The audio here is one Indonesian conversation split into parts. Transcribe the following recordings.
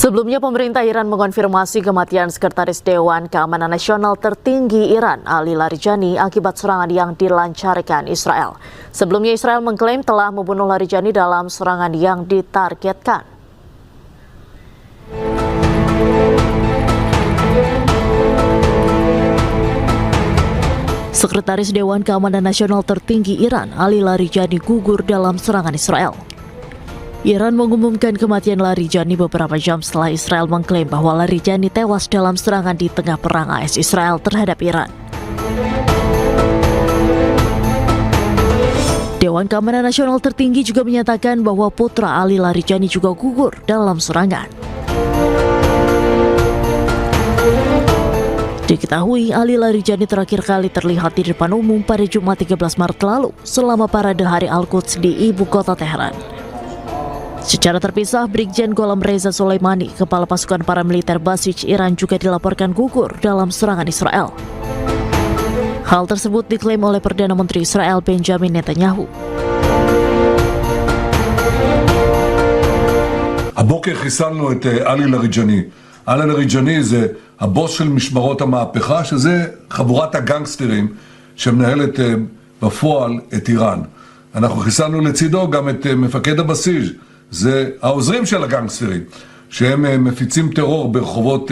Sebelumnya, pemerintah Iran mengonfirmasi kematian Sekretaris Dewan Keamanan Nasional tertinggi Iran, Ali Larijani, akibat serangan yang dilancarkan Israel. Sebelumnya, Israel mengklaim telah membunuh Larijani dalam serangan yang ditargetkan. Sekretaris Dewan Keamanan Nasional tertinggi Iran, Ali Larijani, gugur dalam serangan Israel. Iran mengumumkan kematian Larijani beberapa jam setelah Israel mengklaim bahwa Larijani tewas dalam serangan di tengah perang AS Israel terhadap Iran. Dewan Keamanan Nasional tertinggi juga menyatakan bahwa putra Ali Larijani juga gugur dalam serangan. Diketahui Ali Larijani terakhir kali terlihat di depan umum pada Jumat 13 Maret lalu selama parade Hari Al-Quds di ibu kota Teheran. Secara terpisah, Brigjen Gholam Reza Soleimani, kepala pasukan paramiliter Basij Iran, juga dilaporkan gugur dalam serangan Israel. Hal tersebut diklaim oleh Perdana Menteri Israel Benjamin Netanyahu. הבוקר חיסלנו את עלי לאריג'אני. עלי לאריג'אני זה הבוס של משמרות המהפכה, שזה חבורת הגנגסטרים שמנהלת בפועל את איראן. אנחנו חיסלנו לצידו גם את מפקד הבסיס, זה העוזרים של הגנגסטרים, שהם מפיצים טרור ברחובות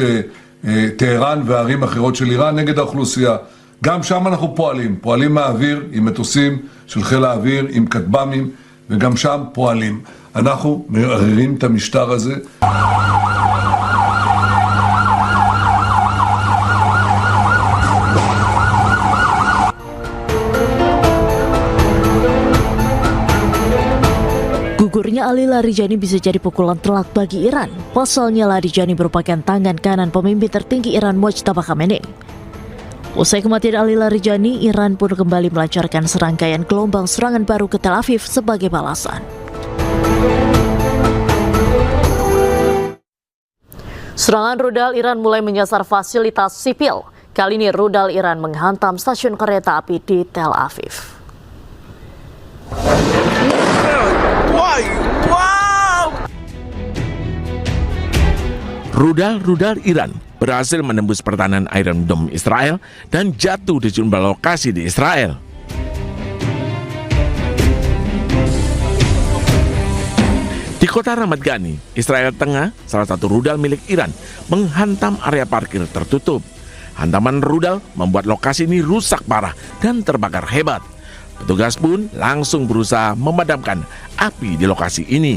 טהרן וערים אחרות של איראן נגד האוכלוסייה. גם שם אנחנו פועלים מהאוויר עם מטוסים של חיל האוויר, עם כטב"מים, וגם שם פועלים. אנחנו מערערים את המשטר הזה. Gugurnya Ali Larijani bisa jadi pukulan telak bagi Iran. Pasalnya Larijani merupakan tangan kanan pemimpin tertinggi Iran Mojtaba Khamenei. Usai kematian Ali Larijani, Iran pun kembali melancarkan serangkaian gelombang serangan baru ke Tel Aviv sebagai balasan. Serangan rudal Iran mulai menyasar fasilitas sipil. Kali ini rudal Iran menghantam stasiun kereta api di Tel Aviv. Rudal Iran berhasil menembus pertahanan Iron Dome Israel dan jatuh di sejumlah lokasi di Israel. Di kota Ramat Gani, Israel Tengah, salah satu rudal milik Iran menghantam area parkir tertutup. Hantaman rudal membuat lokasi ini rusak parah dan terbakar hebat. Petugas pun langsung berusaha memadamkan api di lokasi ini.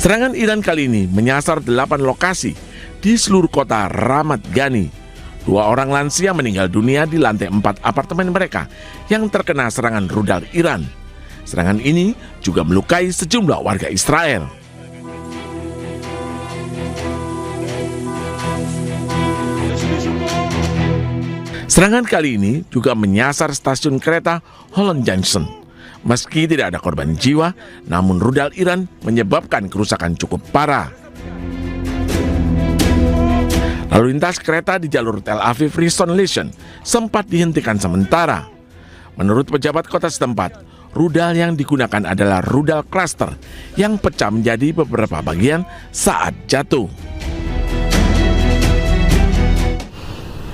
Serangan Iran kali ini menyasar 8 lokasi di seluruh kota Ramat Gani. 2 orang lansia meninggal dunia di lantai 4 apartemen mereka yang terkena serangan rudal Iran. Serangan ini juga melukai sejumlah warga Israel. Serangan kali ini juga menyasar stasiun kereta Holland Junction. Meski tidak ada korban jiwa, namun rudal Iran menyebabkan kerusakan cukup parah. Lalu lintas kereta di jalur Tel Aviv Rishon LeZion sempat dihentikan sementara. Menurut pejabat kota setempat, rudal yang digunakan adalah rudal cluster yang pecah menjadi beberapa bagian saat jatuh.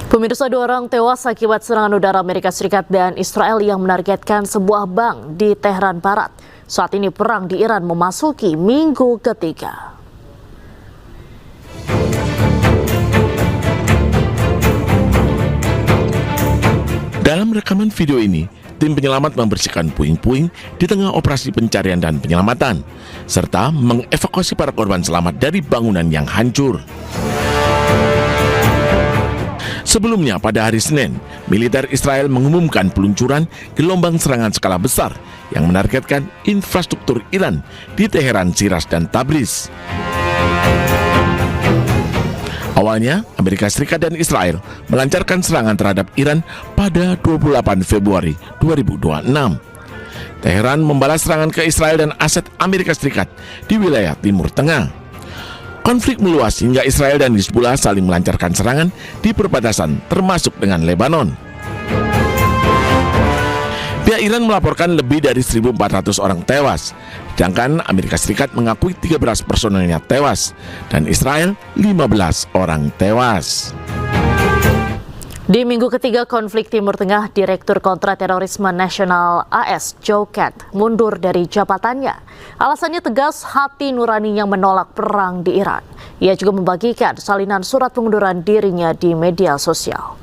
Pemirsa, 2 orang tewas akibat serangan udara Amerika Serikat dan Israel yang menargetkan sebuah bank di Tehran Barat. Saat ini perang di Iran memasuki minggu ketiga. Dalam rekaman video ini, tim penyelamat membersihkan puing-puing di tengah operasi pencarian dan penyelamatan, serta mengevakuasi para korban selamat dari bangunan yang hancur. Sebelumnya pada hari Senin, militer Israel mengumumkan peluncuran gelombang serangan skala besar yang menargetkan infrastruktur Iran di Teheran, Shiraz, dan Tabriz. Awalnya, Amerika Serikat dan Israel melancarkan serangan terhadap Iran pada 28 Februari 2026. Teheran membalas serangan ke Israel dan aset Amerika Serikat di wilayah Timur Tengah. Konflik meluas hingga Israel dan Hizbullah saling melancarkan serangan di perbatasan termasuk dengan Lebanon. Pihak Iran melaporkan lebih dari 1.400 orang tewas, sedangkan Amerika Serikat mengakui 13 personelnya tewas, dan Israel 15 orang tewas. Di minggu ketiga konflik Timur Tengah, Direktur Kontraterorisme Nasional AS Joe Kent mundur dari jabatannya. Alasannya tegas, hati nuraninya menolak perang di Iran. Ia juga membagikan salinan surat pengunduran dirinya di media sosial.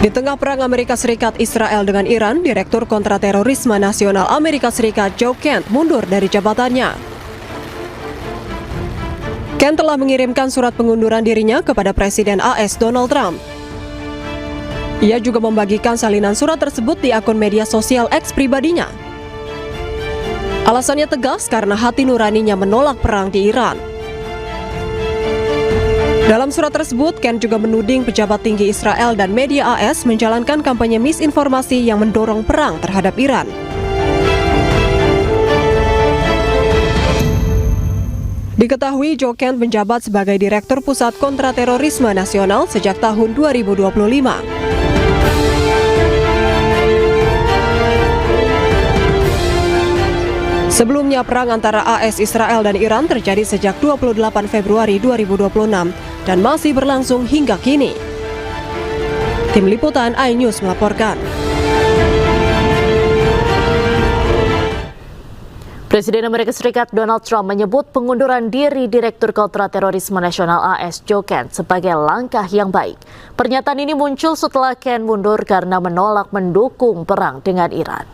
Di tengah perang Amerika Serikat Israel dengan Iran, Direktur Kontraterorisme Nasional Amerika Serikat Joe Kent mundur dari jabatannya. Kent telah mengirimkan surat pengunduran dirinya kepada Presiden AS Donald Trump. Ia juga membagikan salinan surat tersebut di akun media sosial X pribadinya. Alasannya tegas karena hati nuraninya menolak perang di Iran. Dalam surat tersebut, Kent juga menuding pejabat tinggi Israel dan media AS menjalankan kampanye misinformasi yang mendorong perang terhadap Iran. Diketahui Joe Kent menjabat sebagai Direktur Pusat Kontraterorisme Nasional sejak tahun 2025. Sebelumnya, perang antara AS Israel dan Iran terjadi sejak 28 Februari 2026 dan masih berlangsung hingga kini. Tim Liputan iNews melaporkan. Presiden Amerika Serikat Donald Trump menyebut pengunduran diri Direktur Kontraterorisme Nasional AS Joe Kent sebagai langkah yang baik. Pernyataan ini muncul setelah Kent mundur karena menolak mendukung perang dengan Iran.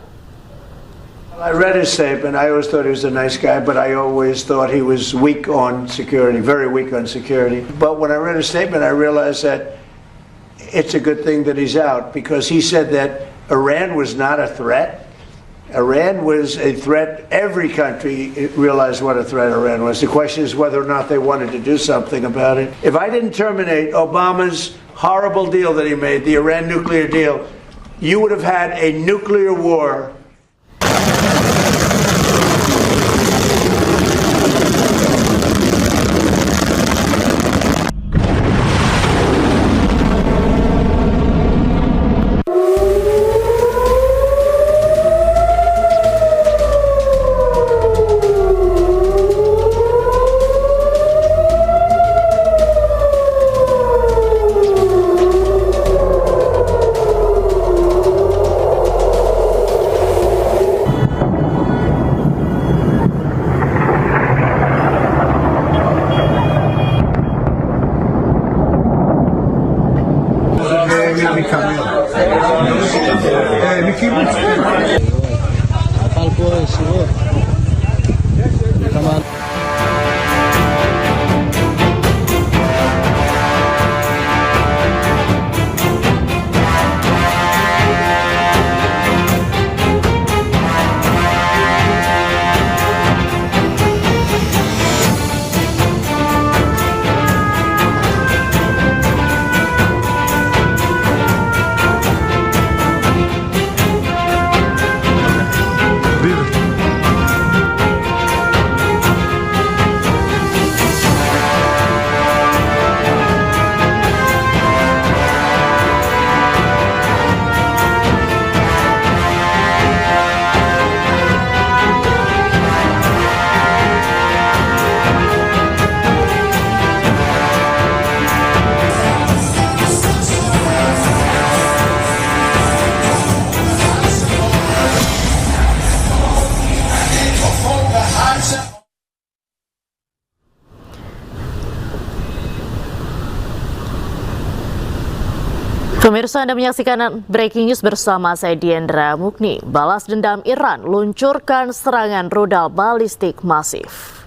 I read his statement. I always thought he was a nice guy, but I always thought he was weak on security, very weak on security. But when I read his statement, I realized that it's a good thing that he's out, because he said that Iran was not a threat. Iran was a threat. Every country realized what a threat Iran was. The question is whether or not they wanted to do something about it. If I didn't terminate Obama's horrible deal that he made, the Iran nuclear deal, you would have had a nuclear war. Pemirsa, Anda menyaksikan Breaking News bersama saya Diendra Mukni. Balas dendam Iran luncurkan serangan rudal balistik masif.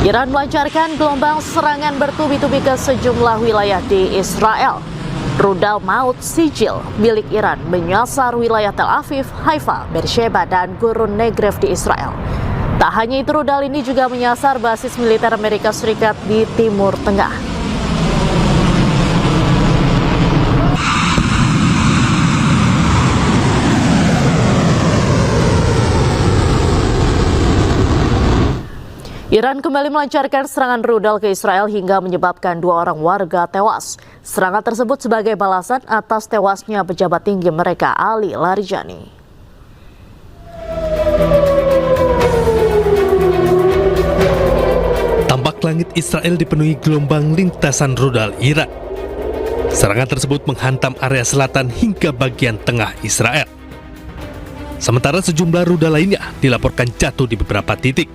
Iran melancarkan gelombang serangan bertubi-tubi ke sejumlah wilayah di Israel. Rudal maut Sijil milik Iran menyasar wilayah Tel Aviv, Haifa, Beersheba, dan Gurun Negev di Israel. Tak hanya itu, rudal ini juga menyasar basis militer Amerika Serikat di Timur Tengah. Iran kembali melancarkan serangan rudal ke Israel hingga menyebabkan 2 orang warga tewas. Serangan tersebut sebagai balasan atas tewasnya pejabat tinggi mereka Ali Larijani. Tampak langit Israel dipenuhi gelombang lintasan rudal Iran. Serangan tersebut menghantam area selatan hingga bagian tengah Israel. Sementara sejumlah rudal lainnya dilaporkan jatuh di beberapa titik.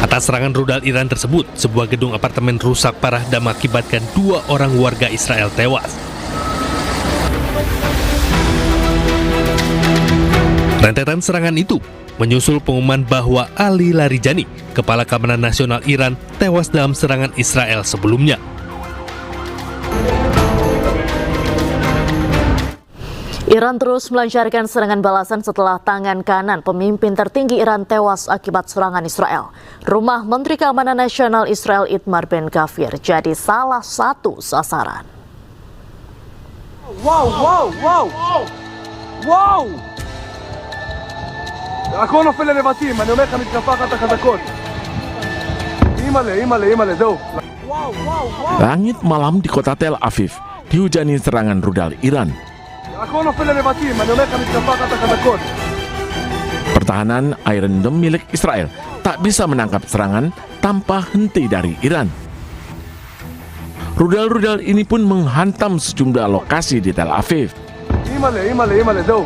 Atas serangan rudal Iran tersebut, sebuah gedung apartemen rusak parah dan mengakibatkan 2 orang warga Israel tewas. Rentetan serangan itu menyusul pengumuman bahwa Ali Larijani, Kepala Keamanan Nasional Iran, tewas dalam serangan Israel sebelumnya. Iran terus melancarkan serangan balasan setelah tangan kanan pemimpin tertinggi Iran tewas akibat serangan Israel. Rumah Menteri Keamanan Nasional Israel Itamar Ben-Gvir jadi salah satu sasaran. וואו! הכל נופל ללבטים, אני אומר לך מתקפה אחת החזקות. אימא'לה, זהו. Langit malam di kota Tel Aviv dihujani serangan rudal Iran. הכל נופל ללבטים, אני אומר לך מתקפה אחת החזקות. Pertahanan Iron Dome milik Israel tak bisa menangkap serangan tanpa henti dari Iran. Rudal-rudal ini pun menghantam sejumlah lokasi di Tel Aviv. אימא'לה, זהו.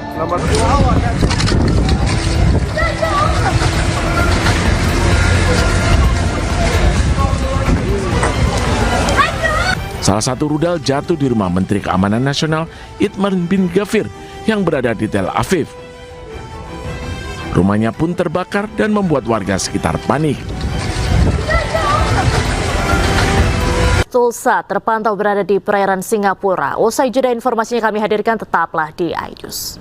Salah satu rudal jatuh di rumah Menteri Keamanan Nasional Itamar Ben-Gvir yang berada di Tel Aviv. Rumahnya pun terbakar dan membuat warga sekitar panik. Tulsa terpantau berada di perairan Singapura. Usai jeda informasinya kami hadirkan, tetaplah di iNews.